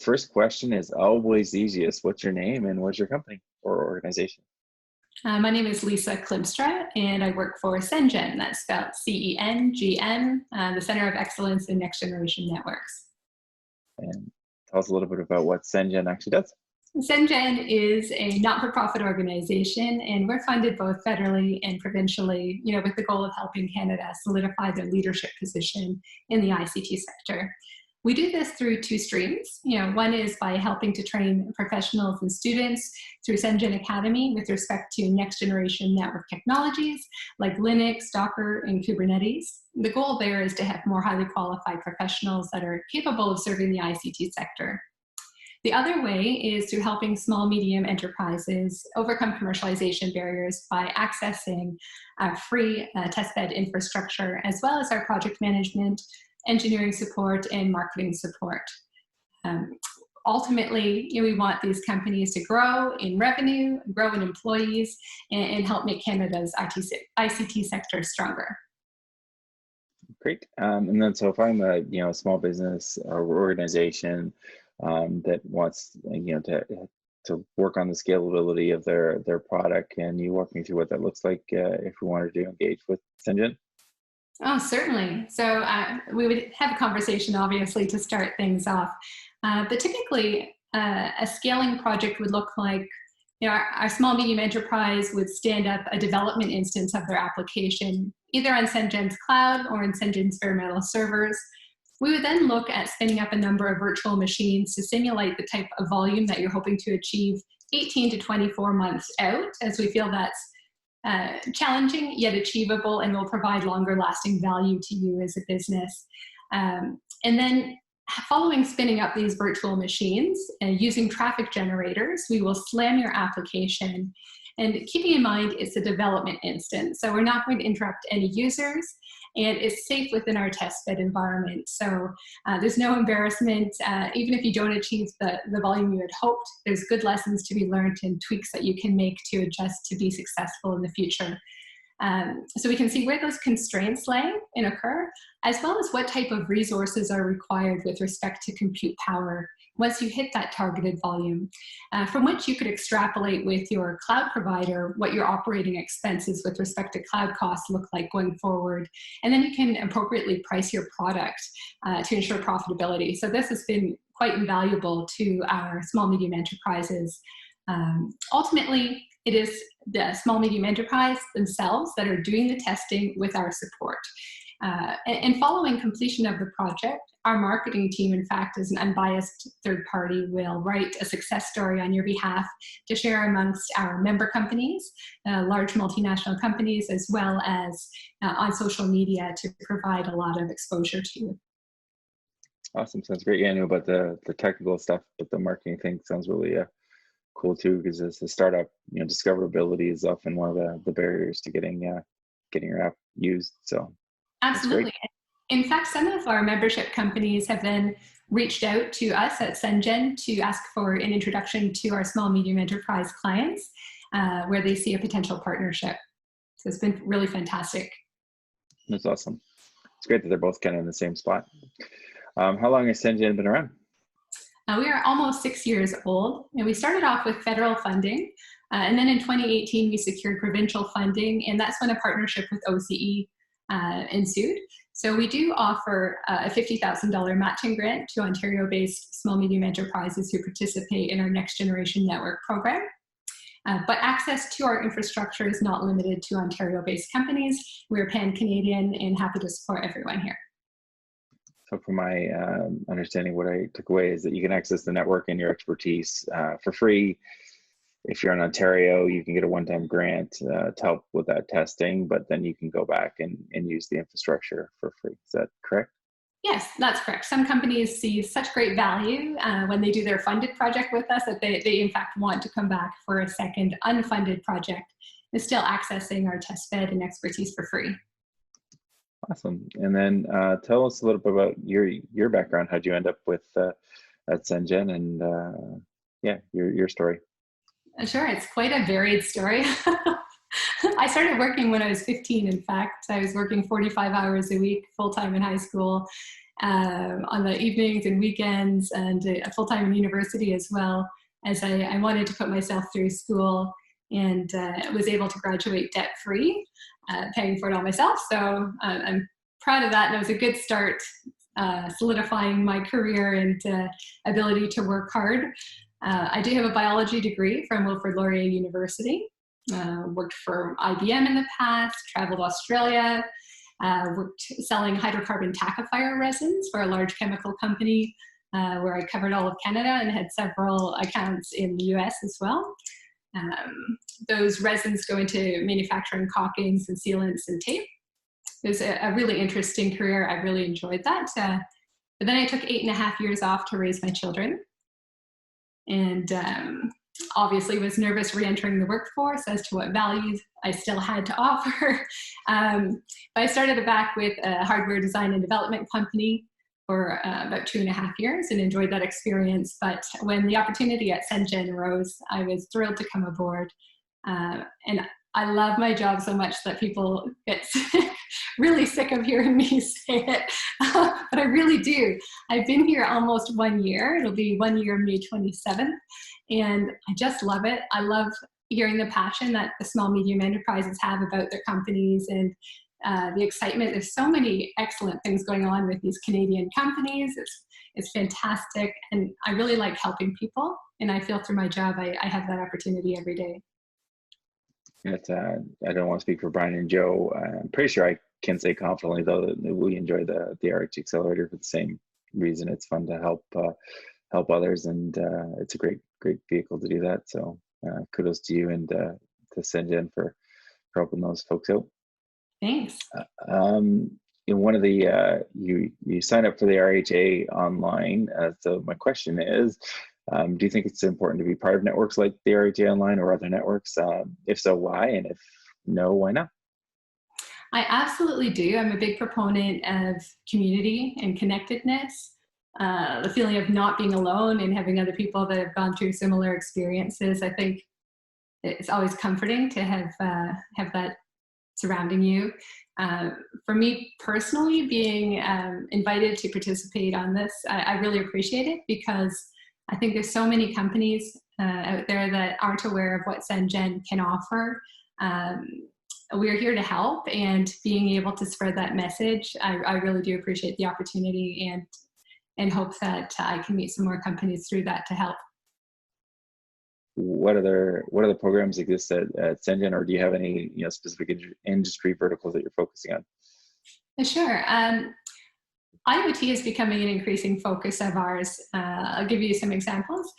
first question is always the easiest. What's your name and what's your company or organization? My name is Lisa Klimstra, and I work for CENGN. That's spelled CENGN, the Center of Excellence in Next Generation Networks. And tell us a little bit about what CENGN actually does. CENGN is a not-for-profit organization, and we're funded both federally and provincially, with the goal of helping Canada solidify their leadership position in the ICT sector. We do this through two streams. One is by helping to train professionals and students through CENGN Academy with respect to next generation network technologies like Linux, Docker, and Kubernetes. The goal there is to have more highly qualified professionals that are capable of serving the ICT sector. The other way is through helping small, medium enterprises overcome commercialization barriers by accessing free testbed infrastructure, as well as our project management, engineering support, and marketing support. Ultimately, we want these companies to grow in revenue, grow in employees, and help make Canada's ICT sector stronger. Great. And then, so if I'm a small business or organization that wants to work on the scalability of their product, can you walk me through what that looks like if we wanted to engage with CENGN? Oh, certainly. So we would have a conversation, obviously, to start things off. But typically, a scaling project would look like, our small, medium enterprise would stand up a development instance of their application, either on CENGN's cloud or in CENGN's bare metal servers. We would then look at spinning up a number of virtual machines to simulate the type of volume that you're hoping to achieve 18 to 24 months out, as we feel that's challenging yet achievable and will provide longer lasting value to you as a business. And then following spinning up these virtual machines and using traffic generators, we will slam your application. And keeping in mind, it's a development instance, so we're not going to interrupt any users, and it's safe within our testbed environment. So there's no embarrassment. Even if you don't achieve the volume you had hoped, there's good lessons to be learned and tweaks that you can make to adjust to be successful in the future. So we can see where those constraints lay and occur, as well as what type of resources are required with respect to compute power once you hit that targeted volume, from which you could extrapolate with your cloud provider what your operating expenses with respect to cloud costs look like going forward. And then you can appropriately price your product to ensure profitability. So this has been quite invaluable to our small, medium enterprises. Ultimately, it is the small, medium enterprise themselves that are doing the testing with our support. And following completion of the project, our marketing team, in fact, as an unbiased third party, will write a success story on your behalf to share amongst our member companies, large multinational companies, as well as on social media to provide a lot of exposure to you. Awesome. Sounds great. Yeah, I know about the technical stuff, but the marketing thing sounds really cool too, because as a startup, discoverability is often one of the barriers to getting your app used. So absolutely. In fact, some of our membership companies have then reached out to us at CENGN to ask for an introduction to our small, medium enterprise clients, where they see a potential partnership. So it's been really fantastic. That's awesome. It's great that they're both kind of in the same spot. How long has CENGN been around? We are almost 6 years old, and we started off with federal funding, and then in 2018 we secured provincial funding, and that's when a partnership with OCE ensued. So we do offer a $50,000 matching grant to Ontario-based small medium enterprises who participate in our Next Generation Network program. But access to our infrastructure is not limited to Ontario-based companies. We're pan-Canadian and happy to support everyone here. So from my understanding, what I took away is that you can access the network and your expertise for free. If you're in Ontario, you can get a one-time grant to help with that testing, but then you can go back and use the infrastructure for free. Is that correct? Yes, that's correct. Some companies see such great value when they do their funded project with us that they in fact want to come back for a second unfunded project and still accessing our testbed and expertise for free. Awesome. And then tell us a little bit about your background. How'd you end up with at CENGN, and your story? Sure, it's quite a varied story. I started working when I was 15, in fact. I was working 45 hours a week, full-time in high school. on the evenings and weekends, and full-time in university as well, as I wanted to put myself through school, and was able to graduate debt-free, paying for it all myself. So I'm proud of that, and it was a good start, solidifying my career and ability to work hard. I do have a biology degree from Wilfrid Laurier University. Worked for IBM in the past, traveled Australia, worked selling hydrocarbon tackifier resins for a large chemical company, where I covered all of Canada and had several accounts in the US as well. Those resins go into manufacturing caulkings and sealants and tape. It was a really interesting career. I really enjoyed that. But then I took 8.5 years off to raise my children. And obviously was nervous re-entering the workforce as to what values I still had to offer. But I started back with a hardware design and development company for about 2.5 years and enjoyed that experience. But when the opportunity at CENGN arose, I was thrilled to come aboard. And I love my job so much that people get really sick of hearing me say it, but I really do. I've been here almost 1 year. It'll be 1 year, May 27th, and I just love it. I love hearing the passion that the small medium enterprises have about their companies, and the excitement. There's so many excellent things going on with these Canadian companies. It's fantastic, and I really like helping people, and I feel through my job I have that opportunity every day. I don't want to speak for Brian and Joe. I'm pretty sure I can say confidently, though, that we enjoy the RH Accelerator for the same reason. It's fun to help others, and it's a great vehicle to do that. So kudos to you and to CENGN for helping those folks out. Thanks. In one of the you sign up for the RHA Online. So my question is, do you think it's important to be part of networks like the RHA Online or other networks? If so, why? And if no, why not? I absolutely do. I'm a big proponent of community and connectedness, the feeling of not being alone and having other people that have gone through similar experiences. I think it's always comforting to have that surrounding you. For me personally, being invited to participate on this, I really appreciate it, because I think there's so many companies out there that aren't aware of what CENGN can offer. We're here to help, and being able to spread that message, I really do appreciate the opportunity, and hope that I can meet some more companies through that to help. What other programs exist at CENGN, or do you have any specific industry verticals that you're focusing on? Sure. IoT is becoming an increasing focus of ours. I'll give you some examples.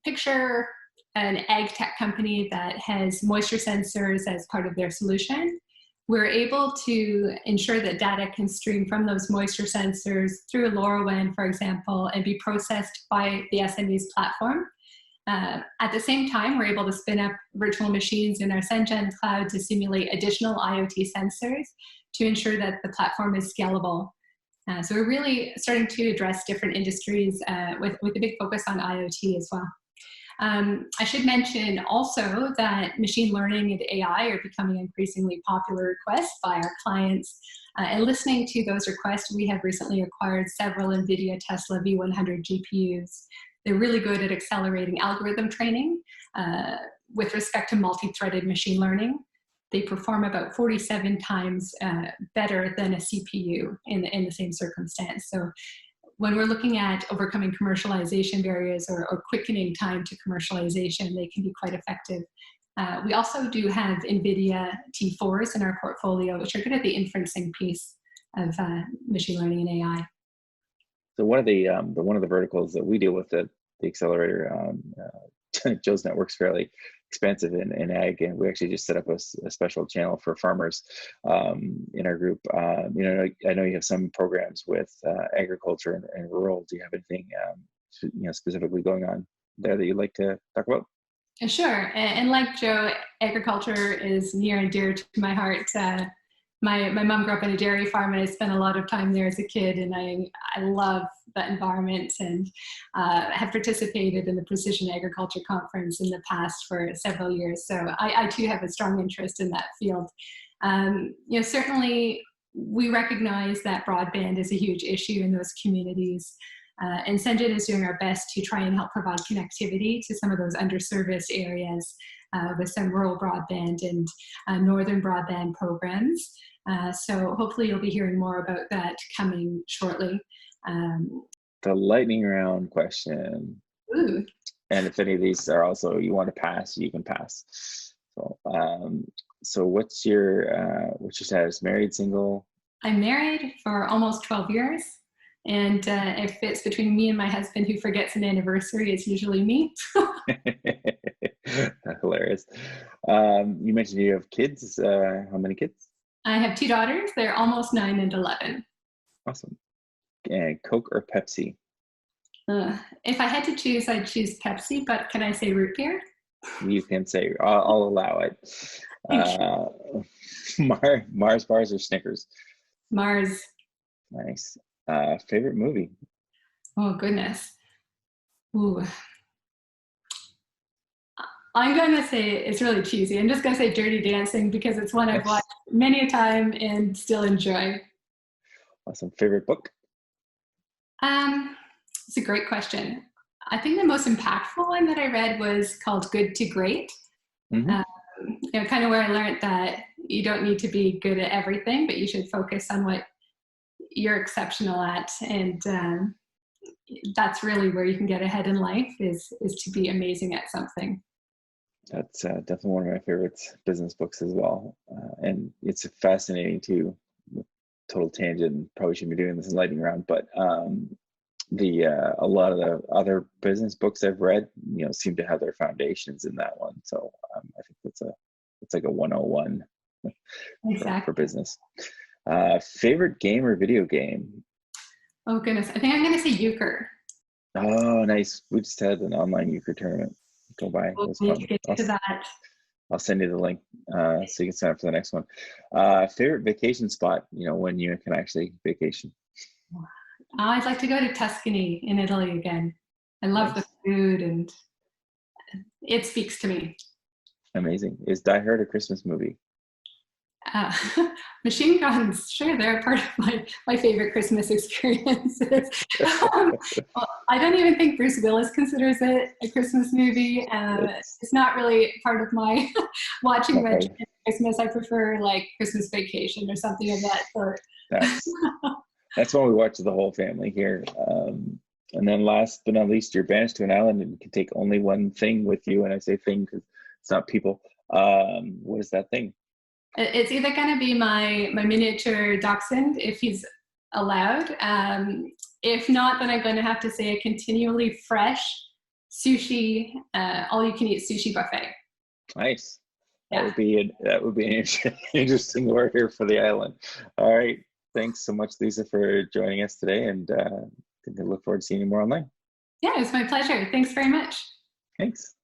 Picture an ag tech company that has moisture sensors as part of their solution. We're able to ensure that data can stream from those moisture sensors through LoRaWAN, for example, and be processed by the SME's platform. At the same time, we're able to spin up virtual machines in our CENGN cloud to simulate additional IoT sensors to ensure that the platform is scalable. So we're really starting to address different industries with a big focus on IoT as well. I should mention also that machine learning and AI are becoming increasingly popular requests by our clients. And listening to those requests, we have recently acquired several NVIDIA Tesla V100 GPUs. They're really good at accelerating algorithm training with respect to multi-threaded machine learning. They perform about 47 times better than a CPU in the same circumstance. So when we're looking at overcoming commercialization barriers or quickening time to commercialization, they can be quite effective. We also do have NVIDIA T4s in our portfolio, which are good at the inferencing piece of machine learning and AI. So one of the verticals that we deal with at the accelerator, Joe's network's fairly expansive in ag, and we actually just set up a special channel for farmers in our group. I know you have some programs with agriculture and rural. Do you have anything specifically going on there that you'd like to talk about? Sure. And like Joe, agriculture is near and dear to my heart. My mom grew up on a dairy farm, and I spent a lot of time there as a kid, and I love that environment, and have participated in the Precision Agriculture Conference in the past for several years. So I too have a strong interest in that field. Certainly we recognize that broadband is a huge issue in those communities. And CENGN is doing our best to try and help provide connectivity to some of those underserviced areas with some rural broadband and northern broadband programs. So hopefully you'll be hearing more about that coming shortly. The lightning round question. Ooh. And if any of these are also you want to pass, you can pass. So, so what's your status? Married, single? I'm married for almost 12 years. And if it's between me and my husband who forgets an anniversary, it's usually me. Hilarious. You mentioned you have kids. How many kids? I have 2 daughters. They're almost 9 and 11. Awesome. And Coke or Pepsi? If I had to choose, I'd choose Pepsi, but can I say root beer? You can say, I'll allow it. Mars bars or Snickers? Mars. Nice. Favorite movie? Oh, goodness. Ooh. I'm going to say, it's really cheesy. I'm just going to say Dirty Dancing because it's one I've watched many a time and still enjoy. Awesome. Favorite book? It's a great question. I think the most impactful one that I read was called Good to Great. Mm-hmm. Kind of where I learned that you don't need to be good at everything, but you should focus on what you're exceptional at. And that's really where you can get ahead in life is to be amazing at something. That's definitely one of my favorite business books as well. And it's fascinating too. Total tangent, probably shouldn't be doing this in lightning round, but a lot of the other business books I've read, seem to have their foundations in that one. So I think it's like a 101 exactly. for business. Favorite game or video game? Oh goodness, I think I'm going to say euchre. Oh, nice. We just had an online euchre tournament go by. We'll need to get to that. I'll send you the link so you can sign up for the next one. Favorite vacation spot, when you can actually vacation? I'd like to go to Tuscany in Italy again. I love the food and it speaks to me. Amazing. Is Die Hard a Christmas movie? Machine guns, sure, they're part of my favorite Christmas experiences. Well, I don't even think Bruce Willis considers it a Christmas movie. It's not really part of my watching regimen at Christmas. I prefer like Christmas Vacation or something of that sort. That's when we watch the whole family here. And then last but not least, you're banished to an island and you can take only one thing with you. And I say thing because it's not people. What is that thing? It's either going to be my miniature dachshund, if he's allowed. If not, then I'm going to have to say a continually fresh sushi, all-you-can-eat sushi buffet. Nice. Yeah. That would be an interesting word here for the island. All right. Thanks so much, Lisa, for joining us today, and I look forward to seeing you more online. Yeah, it was my pleasure. Thanks very much. Thanks.